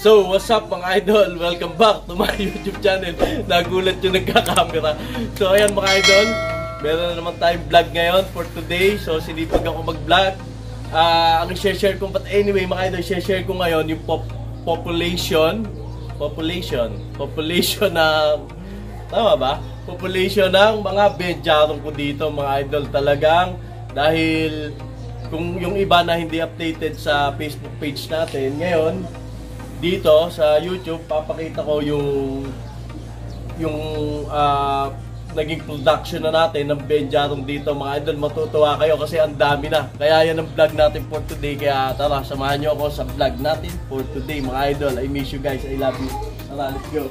So, what's up mga idol? Welcome back to my YouTube channel. Nagulat yung nagka-camera. So, ayan mga idol, meron na naman tayong vlog ngayon for today. So, sinipag ako mag-vlog. Ang share ko, but anyway mga idol, share ko ngayon yung population ng, tama ba? Population ng mga benjarong ko dito mga idol talagang. Dahil kung yung iba na hindi updated sa Facebook page natin, ngayon dito sa YouTube papakita ko yung naging production na natin ng benjarong dito mga idol. Matutuwa kayo kasi ang dami na. Kaya yan ang vlog natin for today. Kaya tara, samahan nyo ako sa vlog natin for today mga idol. I miss you guys, I love you. Tara, let's go.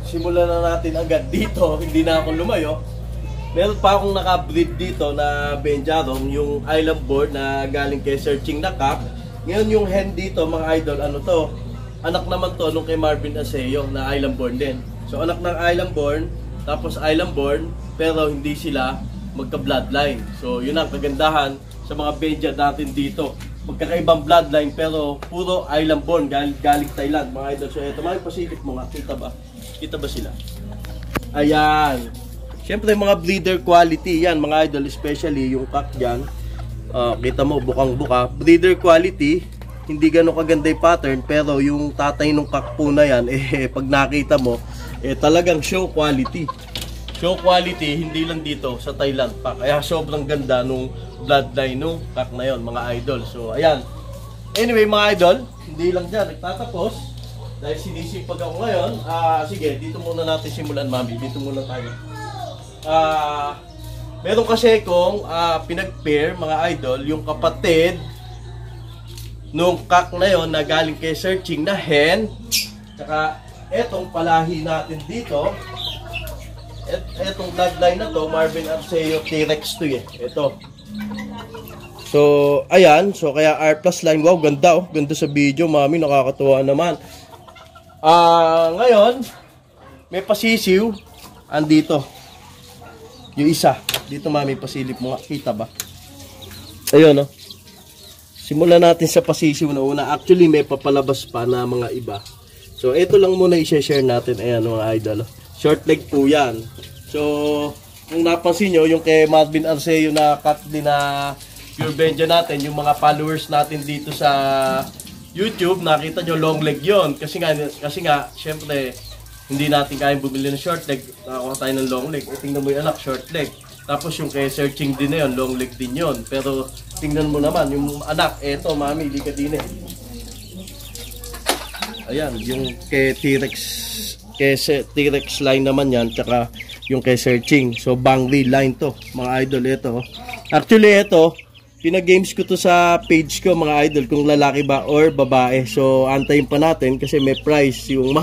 Simulan na natin agad dito, hindi na ako lumayo. Meron pa akong naka-breed dito na benjarong, yung island born na galing kay Searching na Cock. Ngayon yung hen dito mga idol, ano to? Anak naman to nung kay Marvin Aseo na island born din. So anak ng island born, tapos island born, pero hindi sila magka-bloodline. So yun ang kagandahan sa mga benja natin dito. Magkakaibang bloodline pero puro island born, galing Thailand mga idol. So eto, mga pasilip mo nga, kita ba? Kita ba sila? Ayan. Siyempre mga breeder quality yan mga idol, especially yung cock dyan. Kita mo bukang buka. Breeder quality, hindi gano'ng kaganda yung pattern, pero yung tatay ng cock po na yan, pag nakita mo, talagang show quality. Show quality, hindi lang dito sa Thailand pa. Kaya sobrang ganda nung bloodline nung cock na yon mga idol. So ayan. Anyway mga idol, hindi lang dyan nagtatapos. Dahil sinisipag ako ngayon, sige, dito muna natin simulan mami, dito muna tayo. Meron kasi kong pinag-pair mga idol, yung kapatid nung cock na yon na galing kay Searching na hen. Tsaka etong palahi natin dito, etong bloodline na to, Marvin Arceo T-Rex to ito. So, ayan, so kaya R+ line, wow, ganda oh, ganda sa video mami, nakakatuwa naman. Ngayon, may pasisiw andito. Yung isa. Dito mami, pasilip mo nga. Kita ba? Ayun, no? Simulan natin sa pasisiw na una. Actually, may papalabas pa na mga iba. So, ito lang muna i-share natin. Ayan, mga idol. Short leg po yan. So, kung napansin nyo, yung kay Marvin Arceo na cut din na pure benja natin, yung mga followers natin dito sa YouTube, nakita nyo long leg yon kasi nga syempre hindi natin kayang bumili ng short leg, nakakuha tayo ng long leg. Tingnan mo yung anak, short leg. Tapos yung kay Searching din na yun, long leg din yon. Pero tingnan mo naman yung anak, eto mami, di ka din ayan, yung kay T-Rex line naman yan, tsaka yung kay Searching. So Bangli line to mga idol. Ito actually ito pinag-games ko to sa page ko mga idol, kung lalaki ba or babae. So antayin pa natin kasi may prize yung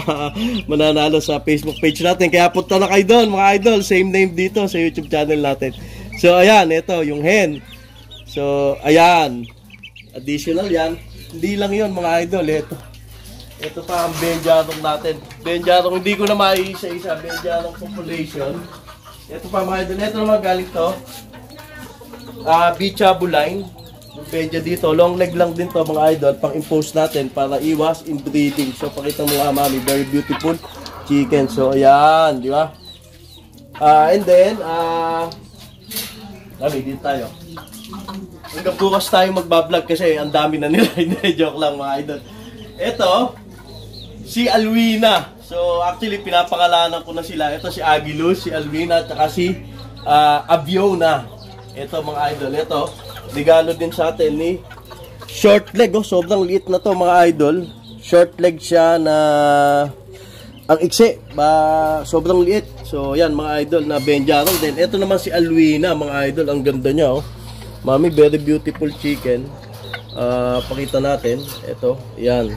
mananalo sa Facebook page natin. Kaya punta na kayo doon mga idol, same name dito sa YouTube channel natin. So ayan, ito yung hen. So ayan, additional yan. Hindi lang yon mga idol, ito pa ang benjarong natin. Benjarong, hindi ko na maisa-isa, benjarong population. Ito pa mga idol, ito naman galing to Bichabo line. Benja dito, long leg lang din to mga idol, pang impose natin para iwas inbreeding. So pakita mo nga mami, very beautiful chicken. So ayan, di ba? And then dami dito tayo. Hanggang bukas tayo magbablog kasi ang dami na nila. Hindi, joke lang mga idol. Ito si Alwina. So actually pinapangalanan ko na sila. Ito si Agilus, si Alwina, at saka si Aviona. Ito mga idol, ito regalo din sa atin ni Short leg, oh, sobrang liit na to mga idol. Short leg siya na ang iksi, sobrang liit. So yan mga idol na Benjarong. Then ito naman si Alwina mga idol, ang ganda niya oh. Mami, very beautiful chicken. Pakita natin. Ito, yan.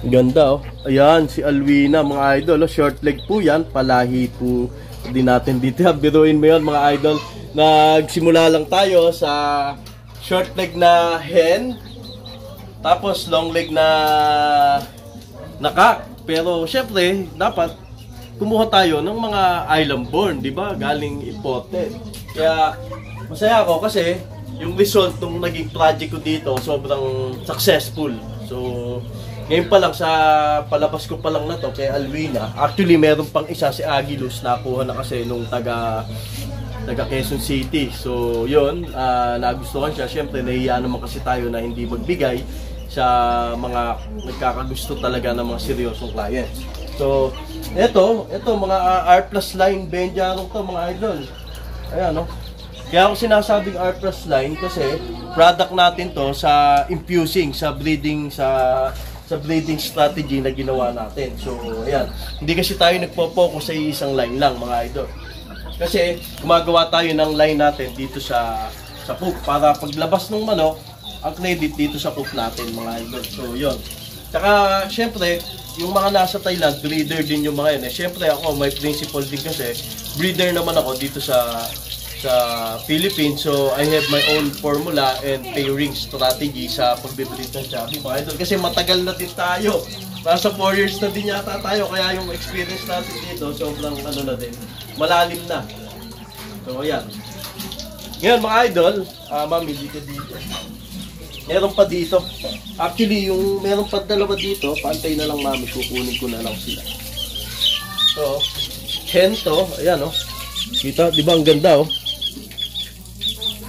Ganda oh. Ayan si Alwina mga idol oh. Short leg po yan, palahi po din natin dito. Biruin mo yan mga idol. Nagsimula lang tayo sa short leg na hen, tapos long leg na cock. Pero syempre, dapat kumuha tayo ng mga island born, di ba? Galing imported. Kaya masaya ako kasi yung result ng naging project ko dito sobrang successful. So, ngayon pa lang sa palabas ko pa lang na to kay Alwina. Actually, meron pang isa si Agilus, nakuha na kasi nung taga Quezon City. So, yun, nagustuhan siya. Syempre, nahiya naman kasi tayo na hindi magbigay sa mga nagkakagusto talaga ng mga seryosong clients. So, ito mga R plus line Benjarong to mga idol. Ayan, no? Kaya ako sinasabing R plus line kasi product natin to sa infusing, sa breeding strategy na ginawa natin. So, ayan. Hindi kasi tayo nagpo-focus sa isang line lang mga idol. Kasi gumagawa tayo ng line natin dito sa coop para paglabas ng manok, ang credit dito sa coop natin mga idol. So yun. Tsaka syempre, yung mga nasa Thailand, breeder din yung mga yun. Syempre ako, may principle din kasi, breeder naman ako dito sa Philippines. So I have my own formula and pairing strategy sa pagbibreed ng Chubby mga idol. Kasi matagal na din tayo. Nasa 4 years na din yata tayo. Kaya yung experience natin dito, sobrang na din. Malalim na. So ayan. Ngayon mga idol, mami, dito. Meron pa dito. Actually, yung meron pa dalawa dito, paantay na lang mami, kukunin ko na lang sila. So, hen to, ayan oh. Kita, di ba ang ganda oh.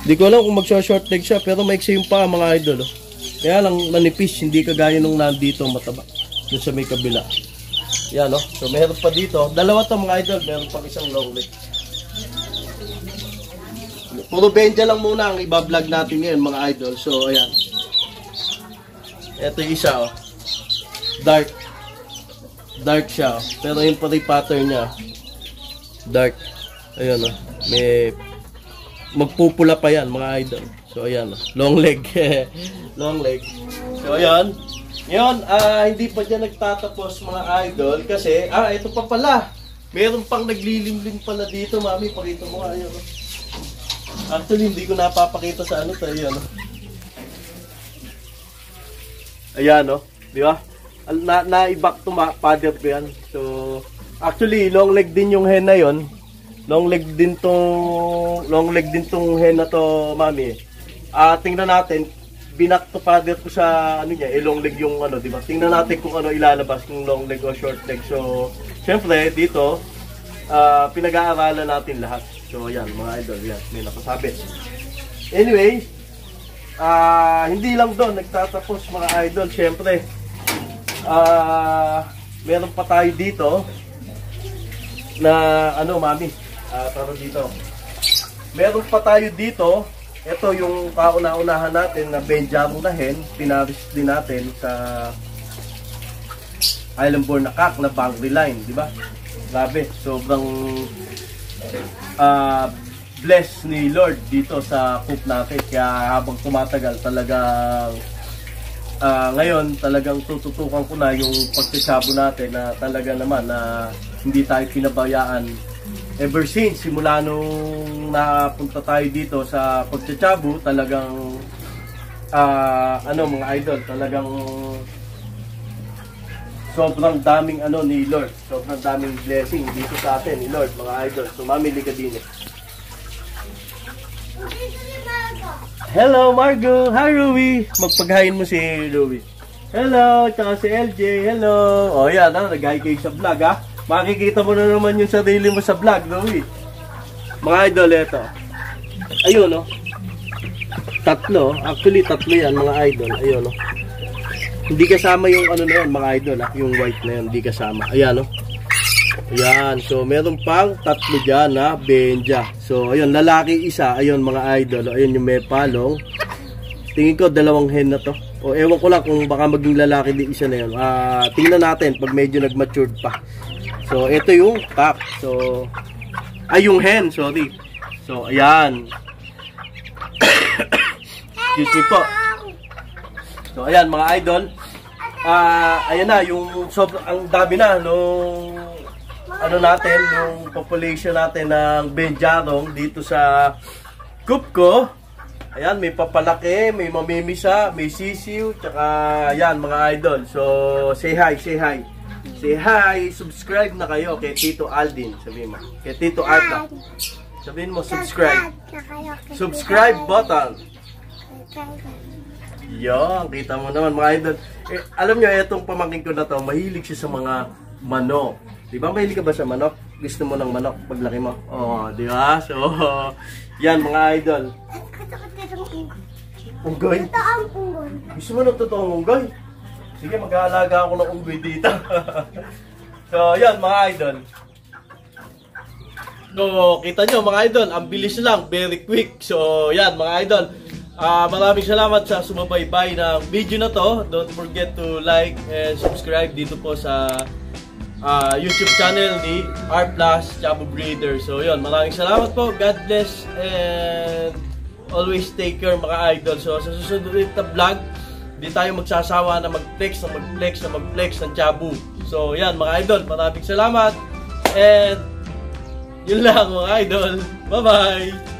Di ko alam kung magsha-short leg siya, pero maiksi yung pa mga idol oh. Kaya lang manipis, hindi kagaya nung nandito mataba. Doon sa may kabila. Ayan oh. So, meron pa dito. Dalawa to mga idol, meron pang isang long leg. Puro Benja lang muna ang iba-vlog natin ngayon mga idol. So ayan. Ito yung isa oh. Dark siya oh. Pero yung pati pattern niya dark. Ayun oh. May magpupula pa yan mga idol. So ayan oh. Long leg. Long leg. So ayan. Ngayon, hindi pa dyan nagtatapos mga idol kasi ito pa pala. Meron pang naglilimlim pala dito, mami. Pakita mo nga yun oh. Actually, hindi ko napapakita sa ano tayo, ano. Ayan, no? Di ba? Na-back to father ko yan. So, actually, long leg din yung hen na yon. Long leg din tong hen na to, mami. Tingnan natin, binak to father ko sa, ano niya, long leg yung ano, di ba? Tingnan natin kung ano ilalabas, kung long leg o short leg. So, syempre, dito, pinag-aaralan natin lahat. So ayan mga idol, yan, may nakasabit. Anyway, hindi lang doon nagtatapos mga idol. Syempre, meron pa tayo dito na ano mami, taro dito. Meron pa tayo dito. Ito yung kauna-unahan natin na Benjarong na hen, pinaris din natin sa island born na cock na Bangri line, di ba? Grabe, sobrang bless ni Lord dito sa coop natin. Kaya habang tumatagal talagang ngayon talagang tututukan ko na yung pagtsabo natin na talaga naman na hindi tayo pinabayaan ever since simula nung napunta tayo dito sa pagtsabo. Talagang ano mga idol, talagang sobrang daming ano ni Lord, sobrang daming blessing dito sa atin ni Lord mga idol. So mamili ka din eh. Hello Margo, hi Ruby. Magpaghain mo si Ruby. Hello, tsaka si LJ, hello. O yan, nag-hi kayo sa vlog ha. Makikita mo na naman yung sarili mo sa vlog, Ruby. Mga idol, ito. Ayun no. Tatlo, actually tatlo yan mga idol. Ayun no. Hindi kasama yung ano na yan mga idol ha? Yung white na yan, hindi kasama. Ayan no. Ayan, so meron pang tatlo dyan na Benja. So ayun, lalaki isa. Ayun mga idol, ayun yung may palong. Tingin ko dalawang hen na to. O ewan ko lang kung baka maging lalaki din isa na yun. Tingnan natin pag medyo nag-matured pa. So ito yung cock. So yung hen, sorry. So ayan. Excuse me po. So ayan mga idol. Ayan na yung ang dami na nung ano natin, yung population natin ng Benjarong dito sa coop ko. Ayan, may papalaki, may mamimisa, may sisiw, tsaka ayan mga idol. So, say hi, say hi. Say hi, subscribe na kayo kay Tito Aldin, sabihin mo. Kay Tito Arta. Sabihin mo, subscribe. Subscribe button. Yan, kita mo naman mga idol. Alam nyo, itong pamangkin ko na to, mahilig siya sa mga manok. Di ba mahilig ka ba sa manok? Gusto mo ng manok paglaki mo? Oo, di ba? So, yan mga idol. Unggoy? Gusto mo ng totoong unggoy? Sige, mag-aalaga ako ng unggoy dito. So, yan mga idol. So, kita nyo mga idol, ang bilis lang, very quick. So, yan mga idol. Maraming salamat sa sumabaybay ng video na to. Don't forget to like and subscribe dito po sa YouTube channel ni R+ Chabo Breeder. So, yun, maraming salamat po. God bless and always take care mga idol. So sa susunod na vlog, di tayo magsasawa na mag-flex ng Chabo. So yan mga idol, maraming salamat and yun lang mga idol. Bye bye.